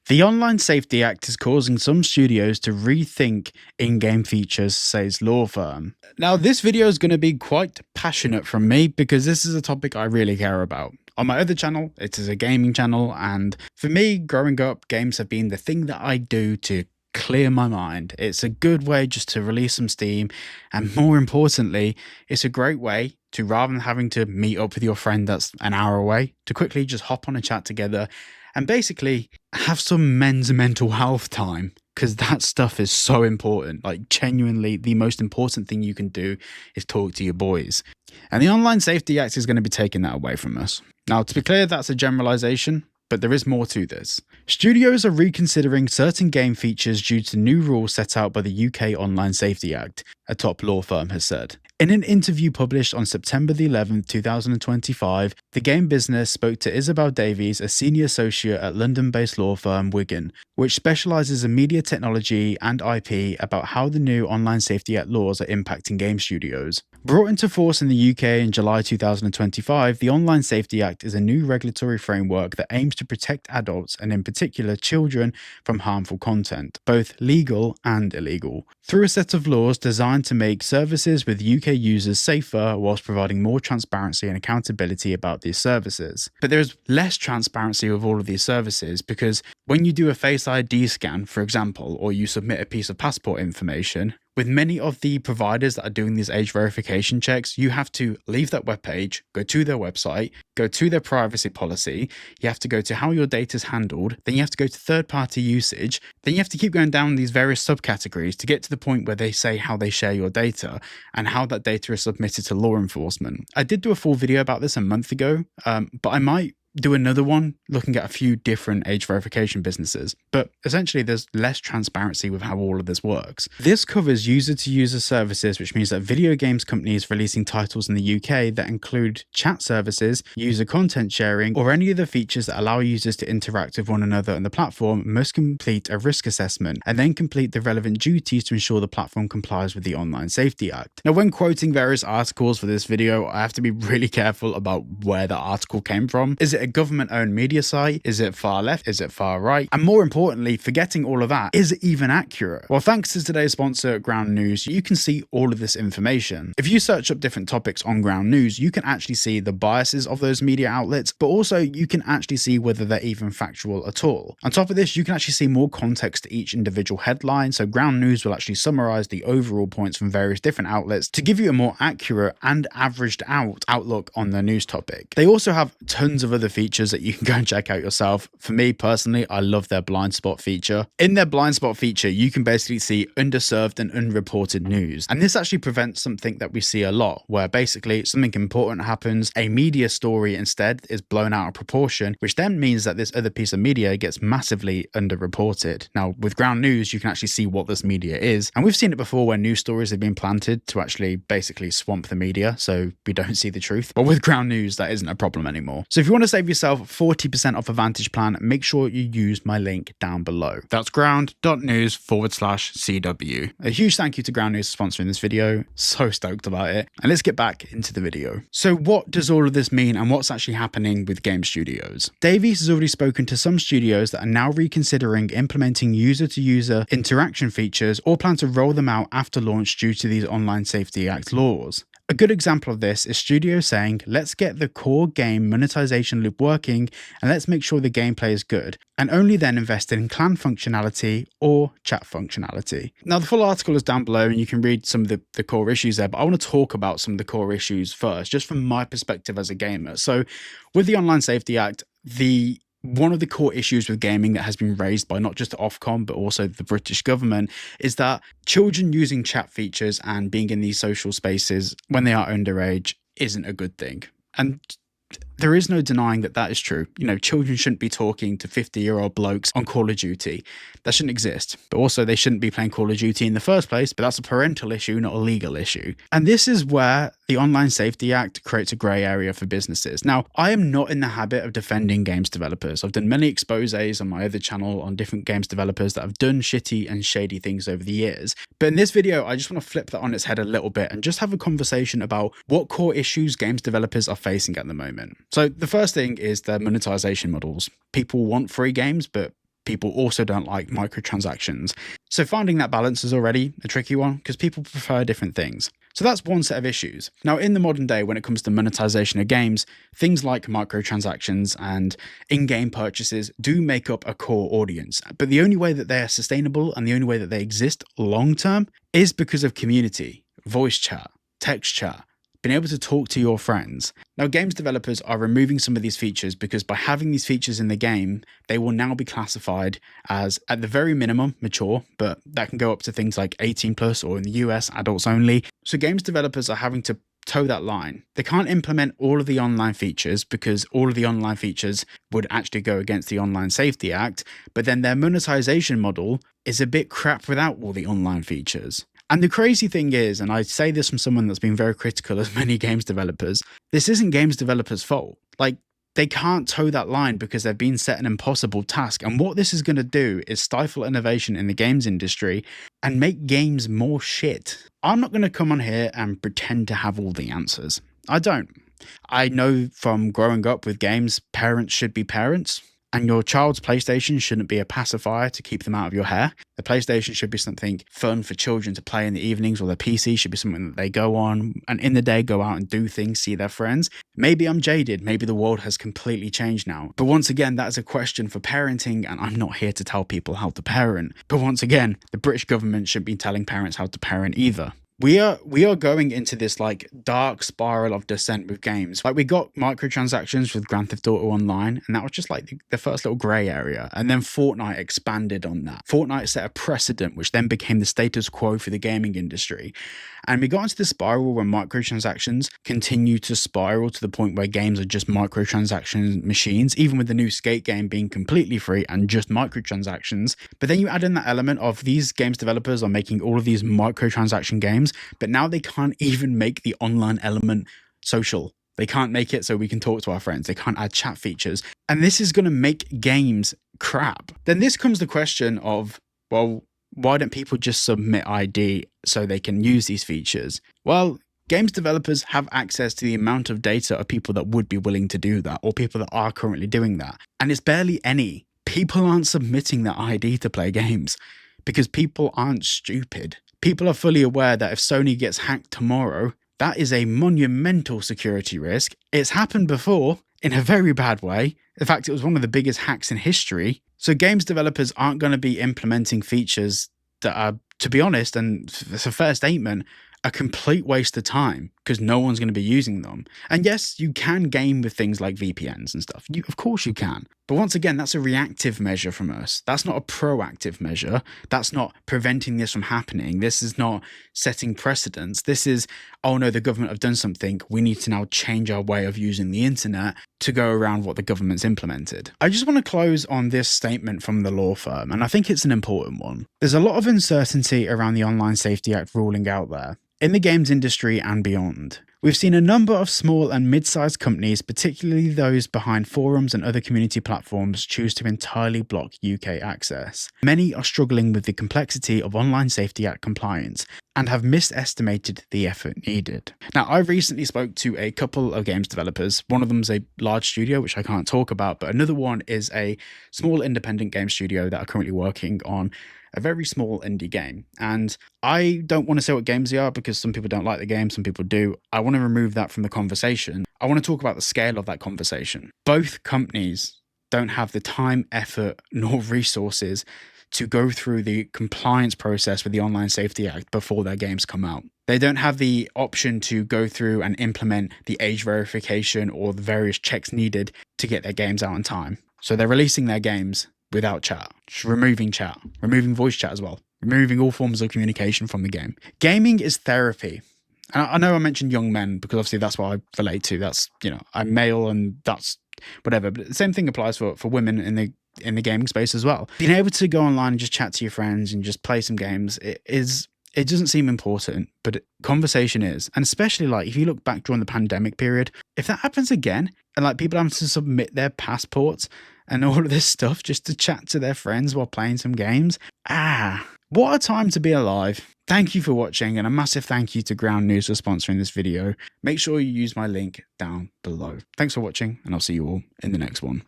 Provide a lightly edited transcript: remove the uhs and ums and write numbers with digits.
The Online Safety Act is causing some studios to rethink in-game features, says law firm. Now, this video is going to be quite passionate from me because this is a topic I really care about. On my other channel, it is a gaming channel, and for me, growing up, games have been the thing that I do to clear my mind. It's a good way just to release some steam, and more importantly, it's a great way to, rather than having to meet up with your friend that's an hour away, to quickly just hop on a chat together and basically have some men's mental health time, because that stuff is so important. Like, genuinely, the most important thing you can do is talk to your boys. And the Online Safety Act is going to be taking that away from us. Now, to be clear, that's a generalization, but there is more to this. Studios are reconsidering certain game features due to new rules set out by the UK Online Safety Act, a top law firm has said. In an interview published on September the 11th, 2025, the game business spoke to Isabel Davies, a senior associate at London-based law firm Wigan, which specialises in media technology and IP, about how the new Online Safety Act laws are impacting game studios. Brought into force in the UK in July 2025, the Online Safety Act is a new regulatory framework that aims to protect adults, and in particular children, from harmful content, both legal and illegal, through a set of laws designed to make services with UK users safer whilst providing more transparency and accountability about these services. But there's less transparency with all of these services, because when you do a Face ID scan, for example, or you submit a piece of passport information, with many of the providers that are doing these age verification checks, you have to leave that webpage, go to their website, go to their privacy policy, you have to go to how your data is handled, then you have to go to third-party usage, then you have to keep going down these various subcategories to get to the point where they say how they share your data and how that data is submitted to law enforcement. I did do a full video about this a month ago, but I might do another one looking at a few different age verification businesses, but essentially there's less transparency with how all of this works. This covers user-to-user services, which means that video games companies releasing titles in the UK that include chat services, user content sharing, or any other features that allow users to interact with one another on the platform must complete a risk assessment and then complete the relevant duties to ensure the platform complies with the Online Safety Act. Now, when quoting various articles for this video, I have to be really careful about where the article came from. Is it a government-owned media site? Is it far left? Is it far right? And more importantly, forgetting all of that, is it even accurate? Well, thanks to today's sponsor, Ground News, you can see all of this information. If you search up different topics on Ground News, you can actually see the biases of those media outlets, but also you can actually see whether they're even factual at all. On top of this, you can actually see more context to each individual headline, so Ground News will actually summarize the overall points from various different outlets to give you a more accurate and averaged out outlook on the news topic. They also have tons of other features that you can go and check out yourself. For me personally, I love their blind spot feature. In their blind spot feature, you can basically see underserved and unreported news. And this actually prevents something that we see a lot, where basically something important happens, a media story instead is blown out of proportion, which then means that this other piece of media gets massively underreported. Now, with Ground News, you can actually see what this media is. And we've seen it before where news stories have been planted to actually basically swamp the media, so we don't see the truth. But with Ground News, that isn't a problem anymore. So if you want to save yourself 40% off a Vantage plan, make sure you use my link down below. That's ground.news/CW. A huge thank you to Ground News for sponsoring this video. So stoked about it. And let's get back into the video. So what does all of this mean, and what's actually happening with game studios? Davies has already spoken to some studios that are now reconsidering implementing user-to-user interaction features, or plan to roll them out after launch due to these Online Safety Act laws. A good example of this is studios saying, let's get the core game monetization loop working and let's make sure the gameplay is good, and only then invest in clan functionality or chat functionality. Now, the full article is down below and you can read some of the core issues there, but I want to talk about some of the core issues first, just from my perspective as a gamer. So with the Online Safety Act, one of the core issues with gaming that has been raised by not just Ofcom, but also the British government, is that children using chat features and being in these social spaces when they are underage isn't a good thing. And there is no denying that that is true. You know, children shouldn't be talking to 50-year-old blokes on Call of Duty. That shouldn't exist. But also they shouldn't be playing Call of Duty in the first place, but that's a parental issue, not a legal issue. And this is where the Online Safety Act creates a grey area for businesses. Now, I am not in the habit of defending games developers. I've done many exposés on my other channel on different games developers that have done shitty and shady things over the years. But in this video, I just want to flip that on its head a little bit and just have a conversation about what core issues games developers are facing at the moment. So the first thing is their monetization models. People want free games, but people also don't like microtransactions. So finding that balance is already a tricky one because people prefer different things. So that's one set of issues. Now, in the modern day, when it comes to monetization of games, things like microtransactions and in-game purchases do make up a core audience. But the only way that they are sustainable and the only way that they exist long-term is because of community, voice chat, text chat, being able to talk to your friends. Now, games developers are removing some of these features because by having these features in the game, they will now be classified as, at the very minimum, mature, but that can go up to things like 18 plus, or in the US, adults only. So games developers are having to toe that line. They can't implement all of the online features because all of the online features would actually go against the Online Safety Act, but then their monetization model is a bit crap without all the online features. And the crazy thing is, and I say this from someone that's been very critical of many games developers, this isn't games developers' fault. Like, they can't toe that line because they've been set an impossible task. And what this is going to do is stifle innovation in the games industry and make games more shit. I'm not going to come on here and pretend to have all the answers. I don't. I know from growing up with games, parents should be parents. And your child's PlayStation shouldn't be a pacifier to keep them out of your hair. The PlayStation should be something fun for children to play in the evenings, or the PC should be something that they go on and in the day go out and do things, see their friends. Maybe I'm jaded. Maybe the world has completely changed now. But once again, that is a question for parenting, and I'm not here to tell people how to parent. But once again, the British government shouldn't be telling parents how to parent either. We are going into this like dark spiral of descent with games. Like, we got microtransactions with Grand Theft Auto Online, and that was just like the first little grey area. And then Fortnite expanded on that. Fortnite set a precedent, which then became the status quo for the gaming industry. And we got into the spiral where microtransactions continue to spiral to the point where games are just microtransaction machines, even with the new Skate game being completely free and just microtransactions. But then you add in that element of these games developers are making all of these microtransaction games, but now they can't even make the online element social. They can't make it so we can talk to our friends. They can't add chat features. And this is going to make games crap. Then this comes the question of, well, why don't people just submit ID so they can use these features? Well, games developers have access to the amount of data of people that would be willing to do that, or people that are currently doing that. And it's barely any. People aren't submitting their ID to play games because people aren't stupid. People are fully aware that if Sony gets hacked tomorrow, that is a monumental security risk. It's happened before in a very bad way. In fact, it was one of the biggest hacks in history. So games developers aren't going to be implementing features that are, to be honest, and it's a fair statement, a complete waste of time because no one's going to be using them. And yes, you can game with things like VPNs and stuff. Of course you can. But once again, that's a reactive measure from us. That's not a proactive measure. That's not preventing this from happening. This is not setting precedents. This is, oh no, the government have done something. We need to now change our way of using the internet to go around what the government's implemented. I just want to close on this statement from the law firm, and I think it's an important one. There's a lot of uncertainty around the Online Safety Act ruling out there, in the games industry and beyond. We've seen a number of small and mid-sized companies, particularly those behind forums and other community platforms, choose to entirely block UK access. Many are struggling with the complexity of Online Safety Act compliance and have misestimated the effort needed. Now, I recently spoke to a couple of games developers. One of them is a large studio, which I can't talk about, but another one is a small independent game studio that are currently working on a very small indie game. And I don't want to say what games they are because some people don't like the game, some people do. I want to remove that from the conversation. I want to talk about the scale of that conversation. Both companies don't have the time, effort, nor resources to go through the compliance process with the Online Safety Act before their games come out. They don't have the option to go through and implement the age verification or the various checks needed to get their games out on time. So they're releasing their games without chat, just removing voice chat as well, removing all forms of communication from the game. Gaming is therapy. And I know I mentioned young men because obviously that's what I relate to. That's, I'm male and that's whatever. But the same thing applies for women in the gaming space as well. Being able to go online and just chat to your friends and just play some games, it doesn't seem important, but conversation is. And especially like if you look back during the pandemic period, if that happens again and like people having to submit their passports and all of this stuff just to chat to their friends while playing some games, what a time to be alive. Thank you for watching, and a massive thank you to Ground News for sponsoring this video. Make sure you use my link down below. Thanks for watching, and I'll see you all in the next one.